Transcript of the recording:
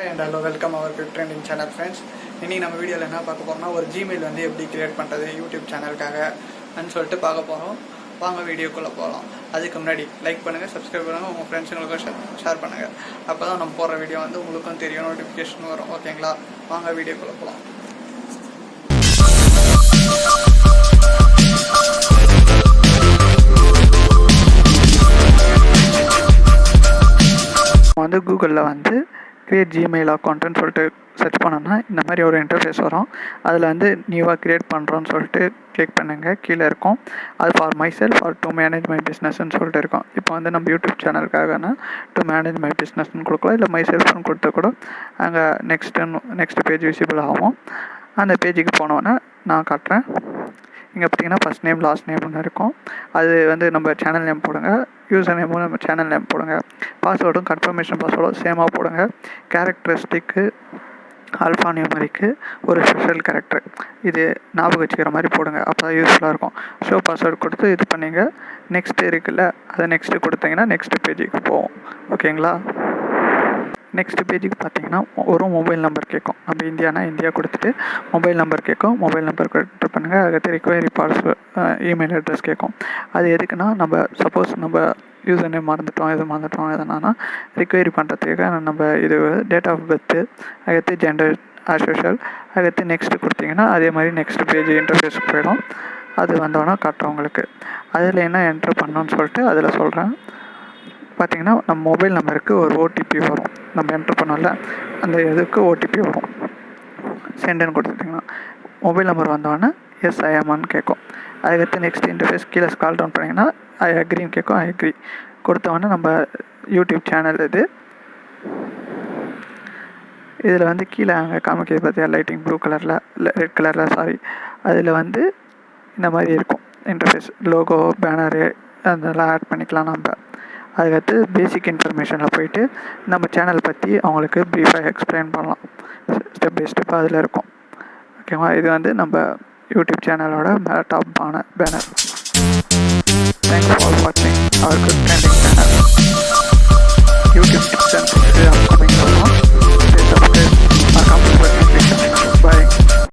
Hi and hello, welcome our quick trending channel friends. இன்னைக்கு நம்ம வீடியோவில் என்ன பார்க்க போறோம்னா ஒரு ஜிமெயில் வந்து எப்படி கிரியேட் பண்ணுறது யூடியூப் சேனலுக்காக சொல்லிட்டு பார்க்க போகிறோம். வாங்க வீடியோக்குள்ளே போகலாம். அதுக்கு முன்னாடி லைக் பண்ணுங்கள், சப்ஸ்கிரைப் பண்ணுங்கள், உங்கள் ஃப்ரெண்ட்ஸுங்களுக்கும் ஷேர் பண்ணுங்கள். அப்போ தான் நம்ம போகிற வீடியோ வந்து உங்களுக்கும் தெரியும், நோட்டிஃபிகேஷன் வரும். ஓகேங்களா? வாங்க வீடியோக்குள்ளே போகலாம். வந்து கூகுளில் வந்து கிரியேட் ஜிமெயில் அக்கௌண்ட்டுன்னு சொல்லிட்டு சர்ச் பண்ணோன்னா இந்த மாதிரி ஒரு இன்டர்ஃபேஸ் வரும். அதில் வந்து நியூவாக க்ரியேட் பண்ணுறோன்னு சொல்லிட்டு கிளிக் பண்ணுங்கள். கீழே இருக்கும் அது for myself or to manage my பிஸ்னஸ்ன்னு சொல்லிட்டு இருக்கும். இப்போ வந்து நம்ம யூடியூப் சேனலுக்காகனா டு மேனேஜ் மை பிஸ்னஸ்ன்னு கொடுக்கலாம், இல்லை மை செல்ஃப்னு கொடுத்தா கூட அங்கே நெக்ஸ்ட் பேஜ் விசிபிள் ஆகும். அந்த பேஜுக்கு போனோன்னே நான் காட்டுறேன். இங்கே பார்த்தீங்கன்னா ஃபஸ்ட் நேம் லாஸ்ட் நேம்னு இருக்கும். அது வந்து நம்ம சேனல் நேம் போடுங்க, யூசர் நேமும் நம்ம சேனல் நேம் போடுங்க, பாஸ்வேர்டும் கன்ஃபர்மேஷன் பாஸ்வேர்டும் சேமாக போடுங்க. கேரக்டரிஸ்டிக்கு ஆல்ஃபா நியூமரிக்கு ஒரு ஸ்பெஷல் கேரக்டர் இது ஞாபகம் வச்சுக்கிற மாதிரி போடுங்க, அப்போ தான் யூஸ்ஃபுல்லாக இருக்கும். ஷோ பாஸ்வேர்டு கொடுத்து இது பண்ணிங்க. நெக்ஸ்ட்டு இருக்குல்ல, அதை நெக்ஸ்ட்டு கொடுத்தீங்கன்னா நெக்ஸ்ட் பேஜுக்கு போவோம். ஓகேங்களா? நெக்ஸ்ட் பேஜுக்கு பார்த்தீங்கன்னா ஒரு மொபைல் நம்பர் கேட்கும். நம்ம இந்தியானா இந்தியா கொடுத்துட்டு மொபைல் நம்பர் கேட்கும். மொபைல் நம்பர் என்டர் பண்ணுங்கள். அதுக்கு ரிக்வயரி இமெயில் அட்ரஸ் கேட்கும். அது எதுக்குன்னா நம்ம சப்போஸ் நம்ம யூசர் நேம் மறந்துட்டோம் எதனா ரிக்வயரி பண்ணுறதுக்காக நம்ம இது டேட் ஆஃப் பர்த்து, அதுக்கு ஜெண்டர் ஆஸ் யூஷுவல், அதுக்கு நெக்ஸ்ட்டு கொடுத்தீங்கன்னா அதே மாதிரி நெக்ஸ்ட் பேஜ் இன்டர்ஃபேஸ்க்கு போயிடும். அது வந்தோன்னா காட்டுறவங்களுக்கு அதில் என்ன என்ட்ரு பண்ணோன்னு சொல்லிட்டு அதில் சொல்கிறேன். பார்த்திங்கன்னா நம்ம மொபைல் நம்பருக்கு ஒரு ஓடிபி வரும். நம்ம என்ட்ரு பண்ணோம்ல, அந்த இதுக்கு ஓடிபி வரும். சென்டுன்னு கொடுத்துட்டிங்கன்னா மொபைல் நம்பர் வந்தோடனே எஸ் ஐஎம்னு கேட்கும். அதுக்கடுத்து நெக்ஸ்ட் இன்டர்ஃபேஸ் கீழே ஸ்க்ரால் டவுன் பண்ணிங்கன்னா ஐ அக்ரின்னு கேட்கும். ஐ அக்ரி கொடுத்தோடனே நம்ம யூடியூப் சேனல் இதில் வந்து கீழே அங்கே காமிக்கிறது பார்த்தியா லைட்டிங் ப்ளூ கலரில் ரெட் கலரில் அதில் வந்து இந்த மாதிரி இருக்கும் இன்டர்ஃபேஸ். லோகோ, பேனரு அதெல்லாம் ஆட் பண்ணிக்கலாம் நம்ம. அதுக்கடுத்து பேசிக் இன்ஃபர்மேஷனில் போயிட்டு நம்ம சேனல் பற்றி அவங்களுக்கு ப்ரீஃபாக எக்ஸ்பிளைன் பண்ணலாம். ஸ்டெப் பை ஸ்டெப்பாக அதில் இருக்கும். ஓகேவா? இது வந்து நம்ம யூடியூப் சேனலோட மேலே டாப் பேனர். தேங்க்ஸ் ஃபார் வாட்சிங் அவர் குட் ட்ரெண்டிங்.